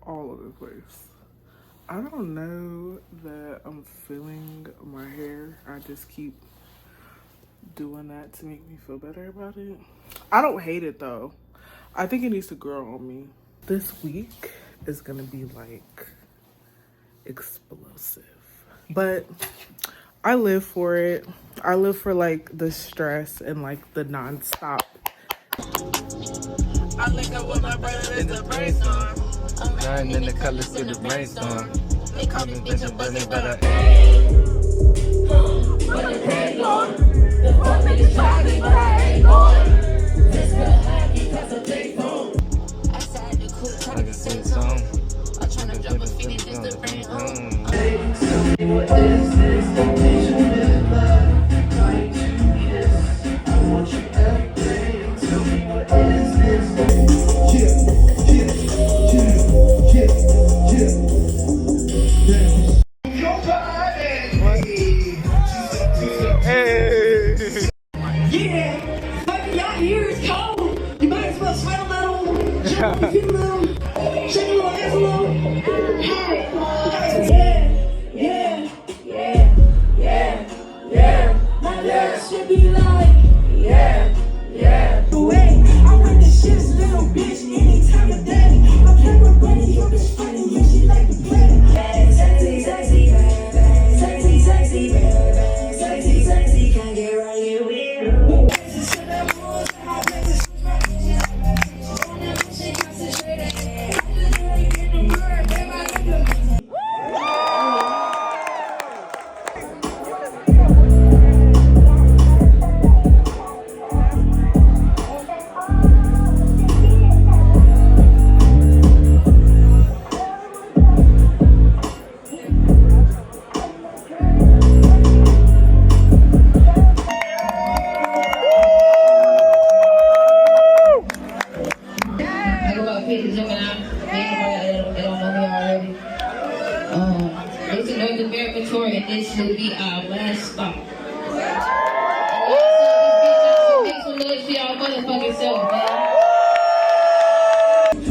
all over the place. I don't know that I'm feeling my hair. I just keep doing that to make me feel better about it. I don't hate it though. I think it needs to grow on me. This week is gonna be like explosive. But I live for it. I live for like the stress and like the nonstop. I link up with my brother in the brainstorm. Nine in the colors to the brainstorm. They call me bitch, I'm buzzing, but I But it ain't on. The fuck niggas try me, but I ain't going. This girl happy because of big phone. Outside the cool, trying to sing song. I'm trying to drop a feet in just to bring home. Tell me what is this? Temptation with love. Trying to kiss. I want you everything. Tell me what is this? Yeah, fucking y'all ear is cold. You might as well sweat a little, jump your feet a little, shake a little ass a little. Yeah. My lyrics should be like, yeah. Wait, I went to shit's little bitch any time of day. I play with Bunny, your bitch funny, yeah, she like to play. Sexy, can't get right here with you. It's a North American tour, and this will be our last stop. Make some noise for y'all motherfucking self, man.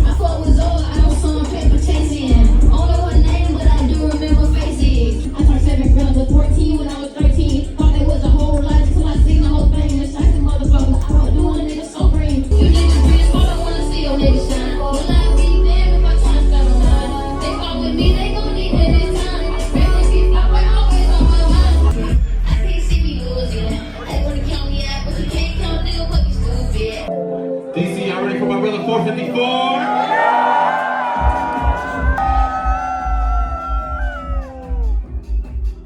I fuck with Zola, I was on paper chasing. Only one name, but I do remember faces. I turned 7 grams to 14 when I was 13. Thought it was a whole lot until I seen the whole thing. The shocking motherfucker, I don't do a nigga so green. You niggas bitch, all I wanna see your niggas shine. Will I be there if I try to start a line? They fuck with me, they gon' need it this time. Family keep always on my mind. I can't see me losing. They wanna count me out, but you can't count nigga, what you stupid. DC, y'all ready for my brother 454?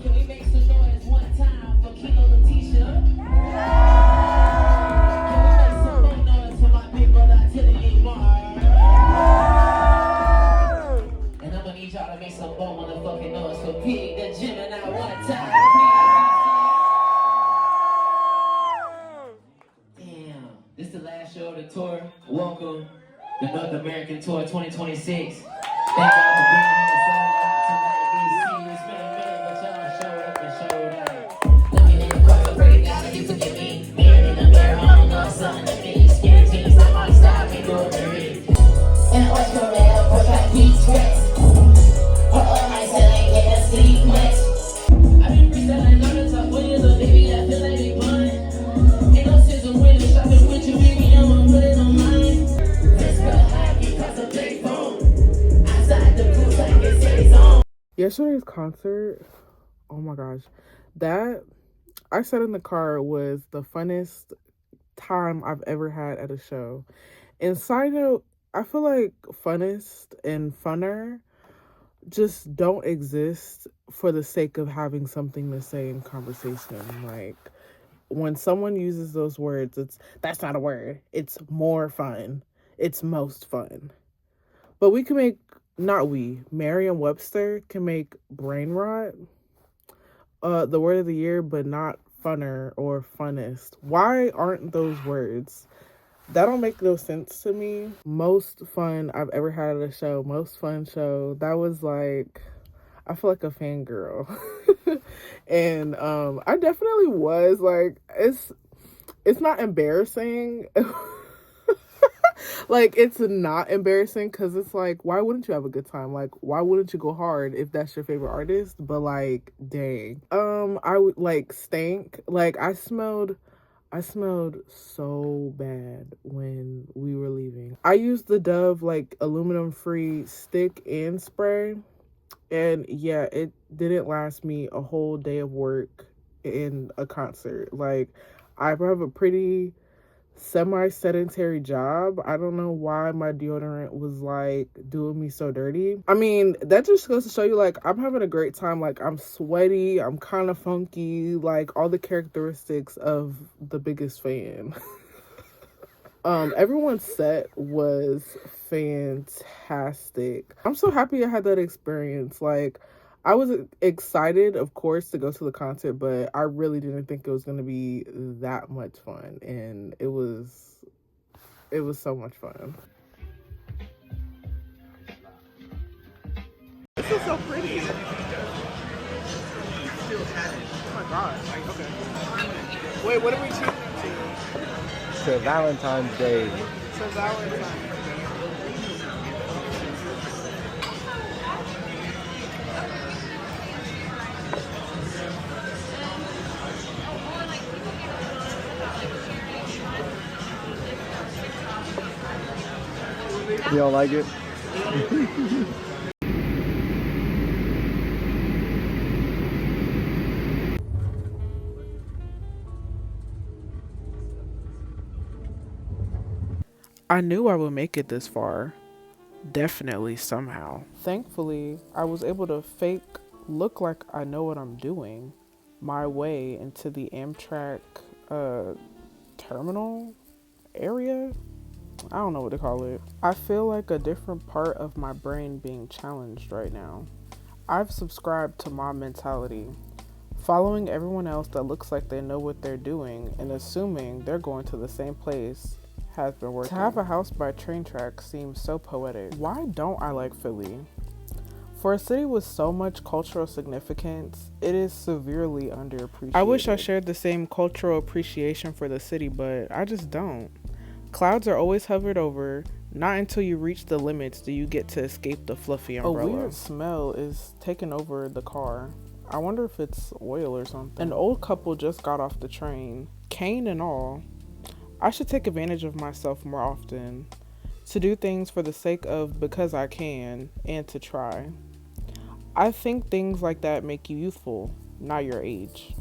Can we make some noise one time for Kilo Letitia? Can we make some more noise for my big brother Atelier Mark? And I'm gonna need y'all to make some more motherfucking noise for Pig the Gemini one time, please. Damn, this is the last show of the tour. Welcome, the North American Tour 2026. Thank y'all for being on the sound tonight, DC. It's been a minute, but y'all showed up and showed out. Let me name the choir, pray God you forgive me. Man in the mirror, I don't know something to me. Scary things that might stop me doing the read. And what's your real, push that beat stress. For all my still ain't getting sleep much. I've been freestyling on the top 4 years old, baby, I feel like big fun. Ain't no sense of winning, shopping with you, baby, I'ma put it on mine. This girl happy because of big phone. Outside the booth, like it says on. Yesterday's concert, oh my gosh, that I said in the car was the funnest time I've ever had at a show. And side note, I feel like funnest and funner just don't exist for the sake of having something to say in conversation. Like when someone uses those words, that's not a word. It's more fun. It's most fun. But we can make, not we, Merriam-Webster can make brain rot the word of the year, but not funner or funnest. Why aren't those words? That don't make no sense to me. Most fun I've ever had at a show, most fun show. That was like, I feel like a fangirl. And I definitely was like, it's not embarrassing. Like, it's not embarrassing because it's like, why wouldn't you have a good time? Like, why wouldn't you go hard if that's your favorite artist? But like, dang. I would like stank. Like, I smelled so bad when we were leaving. I used the Dove like aluminum free stick and spray. And yeah, it didn't last me a whole day of work in a concert. Like, I have a pretty semi-sedentary job. I don't know why my deodorant was like doing me so dirty. I mean, that just goes to show you, like, I'm having a great time. Like, I'm sweaty, I'm kind of funky, like all the characteristics of the biggest fan. Everyone's set was fantastic. I'm so happy I had that experience. Like, I was excited, of course, to go to the concert, but I really didn't think it was going to be that much fun, and it was so much fun. This is so pretty. Oh my god. Okay. Wait, what are we choosing to? To Valentine's Day. To Valentine. You don't like it? I knew I would make it this far. Definitely, somehow. Thankfully, I was able to fake look like I know what I'm doing my way into the Amtrak terminal area. I don't know what to call it. I feel like a different part of my brain being challenged right now. I've subscribed to my mentality, following everyone else that looks like they know what they're doing and assuming they're going to the same place has been working. To have a house by train tracks seems so poetic. Why don't I like Philly? For a city with so much cultural significance, it is severely underappreciated. I wish I shared the same cultural appreciation for the city, but I just don't. Clouds are always hovered over. Not until you reach the limits do you get to escape the fluffy umbrella. A weird smell is taking over the car. I wonder if it's oil or something. An old couple just got off the train, cane and all. I should take advantage of myself more often, to do things for the sake of because I can, and to try. I think things like that make you youthful, not your age.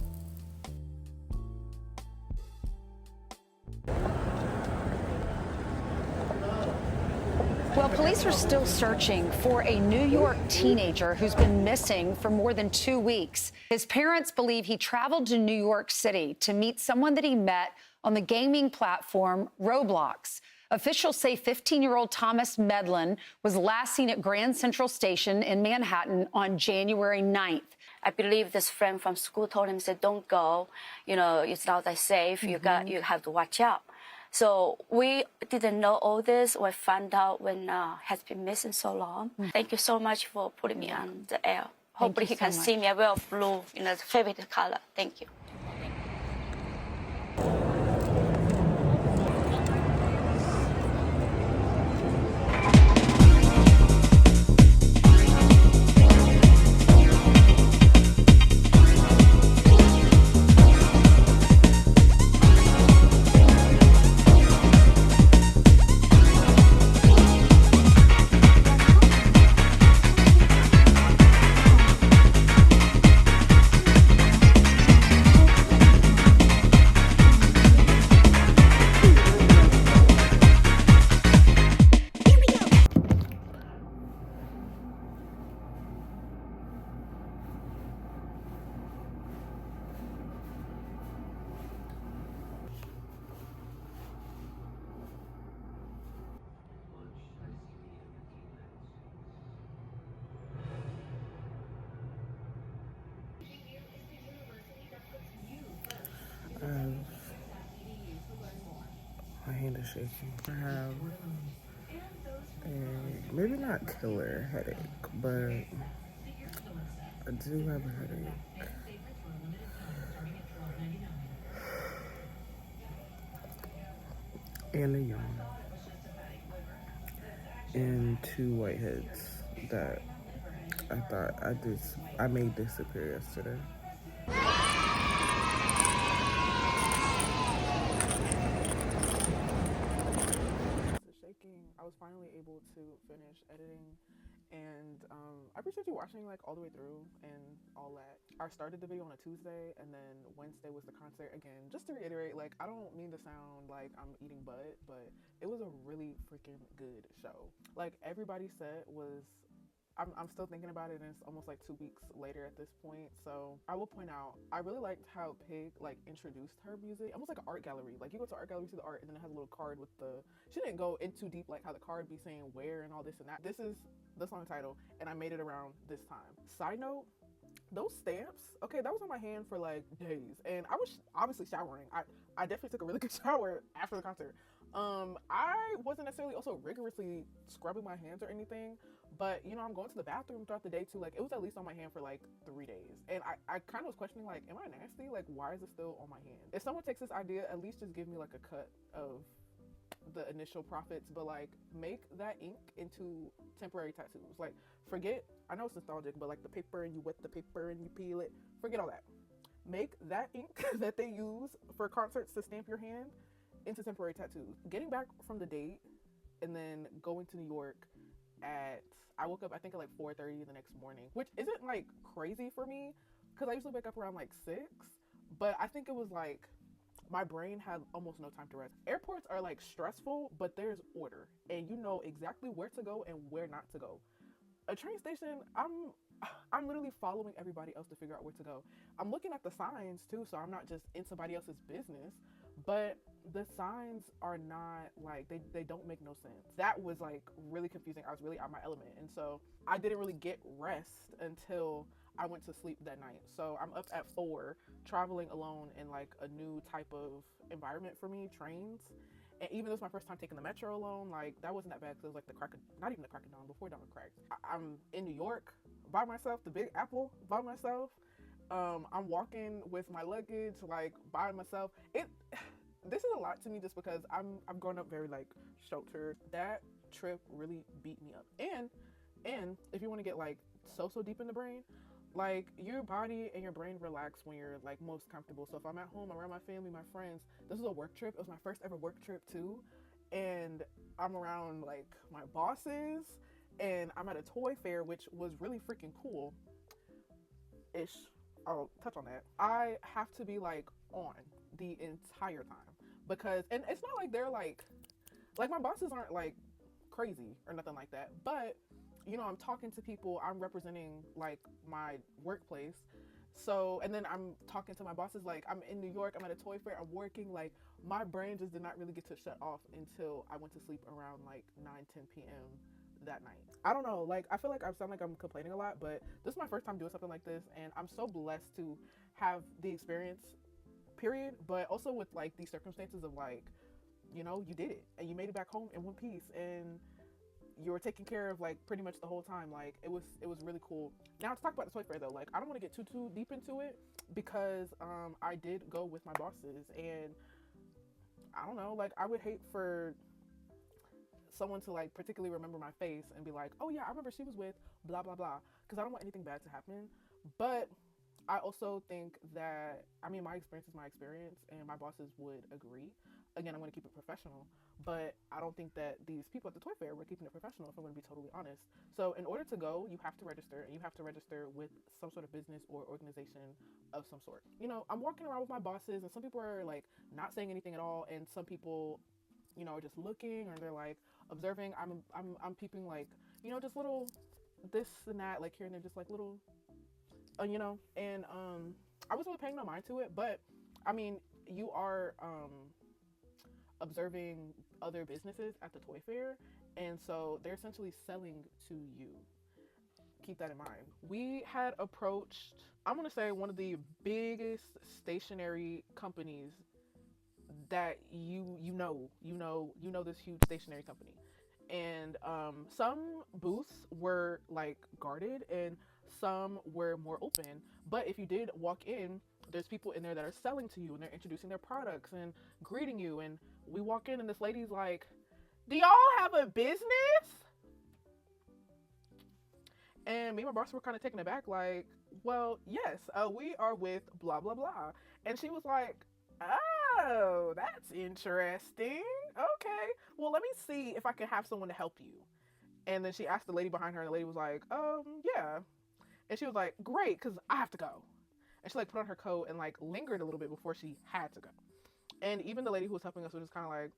Well, police are still searching for a New York teenager who's been missing for more than 2 weeks. His parents believe he traveled to New York City to meet someone that he met on the gaming platform Roblox. Officials say 15-year-old Thomas Medlin was last seen at Grand Central Station in Manhattan on January 9th. I believe this friend from school told him, said, don't go, it's not that safe. You have to watch out. So we didn't know all this. We found out when has been missing so long. Thank you so much for putting me on the air. Hopefully he can see me. I wear blue, favorite color. Thank you. My hand is shaking. I have a, maybe not killer headache, but I do have a headache. And a yawn. and 2 whiteheads that I thought I made disappear yesterday. Shaking. I was finally able to finish editing, and I appreciate you watching like all the way through and all that. I started the video on a Tuesday, and then Wednesday was the concert. Again, just to reiterate, like I don't mean to sound like I'm eating butt, but it was a really freaking good show. Like everybody said was I'm still thinking about it, and it's almost like 2 weeks later at this point. So I will point out, I really liked how Pig like introduced her music, almost like an art gallery. Like you go to art gallery, see the art, and then it has a little card with the. She didn't go in too deep, like how the card be saying where and all this and that. This is the song title, and I made it around this time. Side note, those stamps, okay, that was on my hand for like days, and I was obviously showering. I definitely took a really good shower after the concert. I wasn't necessarily also rigorously scrubbing my hands or anything, but you know, I'm going to the bathroom throughout the day too. Like it was at least on my hand for like 3 days, and I kind of was questioning like, am I nasty? Like why is it still on my hand? If someone takes this idea, at least just give me like a cut of the initial profits, but like make that ink into temporary tattoos. Like forget, I know it's nostalgic, but like the paper, and you wet the paper and you peel it, forget all that. Make that ink that they use for concerts to stamp your hand into temporary tattoos. Getting back from the date and then going to New York at, I woke up I think at like 4:30 the next morning, which isn't like crazy for me because I usually wake up around like 6, but I think it was like my brain had almost no time to rest. Airports are like stressful, but there's order, and you know exactly where to go and where not to go. A train station, I'm literally following everybody else to figure out where to go. I'm looking at the signs too, so I'm not just in somebody else's business, but the signs are not like, they don't make no sense. That was like really confusing. I was really out of my element, and so I didn't really get rest until I went to sleep that night. So I'm up at 4 traveling alone in like a new type of environment for me, trains. And even though it was my first time taking the metro alone, like that wasn't that bad because it was like the crack of, not even the crack of dawn, before dawn cracked. I'm in New York by myself, the Big Apple by myself. I'm walking with my luggage like by myself. This is a lot to me just because I'm grown up very like sheltered. That trip really beat me up. And if you want to get like so deep in the brain, like your body and your brain relax when you're like most comfortable. So if I'm at home around my family, my friends, this was a work trip. It was my first ever work trip too, and I'm around like my bosses, and I'm at a toy fair, which was really freaking cool ish. I'll touch on that. I have to be like on the entire time because, and it's not like they're like my bosses aren't like crazy or nothing like that, but you know, I'm talking to people, I'm representing like my workplace. So, and then I'm talking to my bosses, like I'm in New York, I'm at a toy fair, I'm working, like my brain just did not really get to shut off until I went to sleep around like 9-10 p.m. that night. I don't know, like I feel like I sound like I'm complaining a lot, but this is my first time doing something like this, and I'm so blessed to have the experience, period, but also with like these circumstances of like, you know, you did it and you made it back home in one piece, and you were taken care of like pretty much the whole time. Like it was really cool. Now to talk about the toy fair though, like I don't want to get too deep into it because I did go with my bosses, and I don't know, like I would hate for someone to like particularly remember my face and be like, oh yeah, I remember she was with blah blah blah, because I don't want anything bad to happen. But I also think that, I mean, my experience is my experience, and my bosses would agree. Again, I'm going to keep it professional, but I don't think that these people at the toy fair were keeping it professional, if I'm going to be totally honest. So in order to go, you have to register, and you have to register with some sort of business or organization of some sort. You know, I'm walking around with my bosses, and some people are like not saying anything at all, and some people, you know, are just looking, or they're like observing. I'm peeping, like, you know, just little this and that, like here and there, just like little you know, and I wasn't really paying no mind to it, but I mean, you are observing other businesses at the toy fair, and so they're essentially selling to you. Keep that in mind. We had approached, I'm gonna say, one of the biggest stationery companies that you know this huge stationery company, and some booths were like guarded and some were more open, but if you did walk in, there's people in there that are selling to you, and they're introducing their products and greeting you. And we walk in, and this lady's like, do y'all have a business? And me and my boss were kind of taken aback, like, well, yes, we are with blah, blah, blah. And she was like, oh, that's interesting. Okay, well, let me see if I can have someone to help you. And then she asked the lady behind her, and the lady was like, yeah. And she was like, great, because I have to go. And she like put on her coat and like lingered a little bit before she had to go. And even the lady who was helping us was just kind of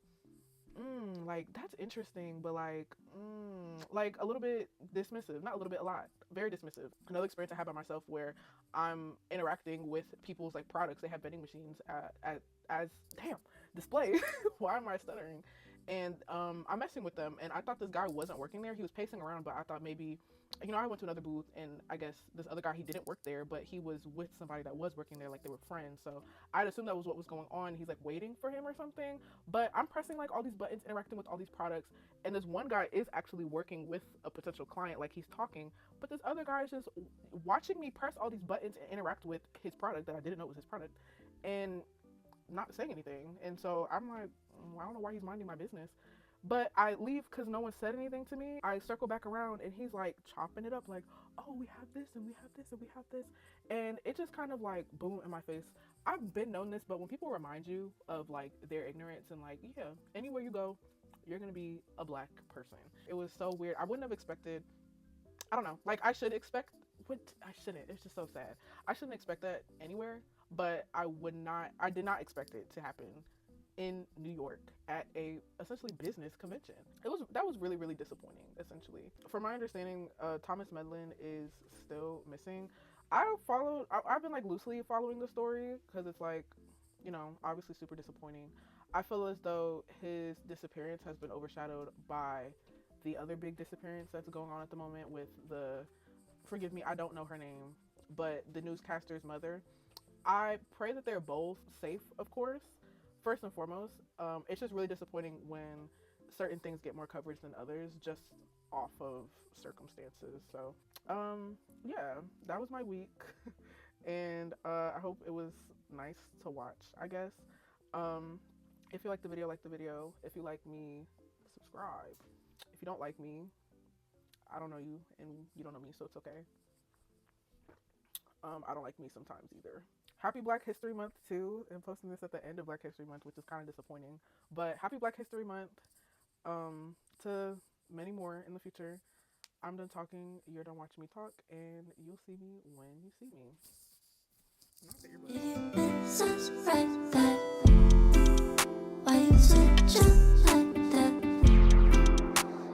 like that's interesting, but like a little bit dismissive, not a little bit, a lot, very dismissive. Another experience I had by myself where I'm interacting with people's like products. They have vending machines at as damn display. Why am I stuttering? And I'm messing with them, and I thought this guy wasn't working there. He was pacing around, but I thought maybe, I went to another booth, and I guess this other guy, he didn't work there, but he was with somebody that was working there, like they were friends. So I'd assume that was what was going on. He's like waiting for him or something. But I'm pressing like all these buttons, interacting with all these products, and this one guy is actually working with a potential client, like he's talking, but this other guy is just watching me press all these buttons and interact with his product that I didn't know was his product, and not saying anything. And so I'm like, I don't know why he's minding my business. But I leave because no one said anything to me. I circle back around, and he's like chopping it up like, oh, we have this and we have this and we have this. And it just kind of like boom in my face. I've been known this, but when people remind you of like their ignorance and like, yeah, anywhere you go, you're going to be a black person. It was so weird. I wouldn't have expected, I don't know, like I should expect, but I shouldn't. It's just so sad. I shouldn't expect that anywhere, but I did not expect it to happen in New York at a essentially business convention. That was really, really disappointing, essentially. From my understanding, Thomas Medlin is still missing. I've been like loosely following the story because it's like, obviously super disappointing. I feel as though his disappearance has been overshadowed by the other big disappearance that's going on at the moment with forgive me, I don't know her name, but the newscaster's mother. I pray that they're both safe, of course, first and foremost. It's just really disappointing when certain things get more coverage than others just off of circumstances. So, yeah, that was my week. And I hope it was nice to watch, I guess. If you like the video, like the video. If you like me, subscribe. If you don't like me, I don't know you, and you don't know me, so it's okay. I don't like me sometimes either. Happy Black History Month too. I'm posting this at the end of Black History Month, which is kind of disappointing. But happy Black History Month to many more in the future. I'm done talking. You're done watching me talk, and you'll see me when you see me. Not that you're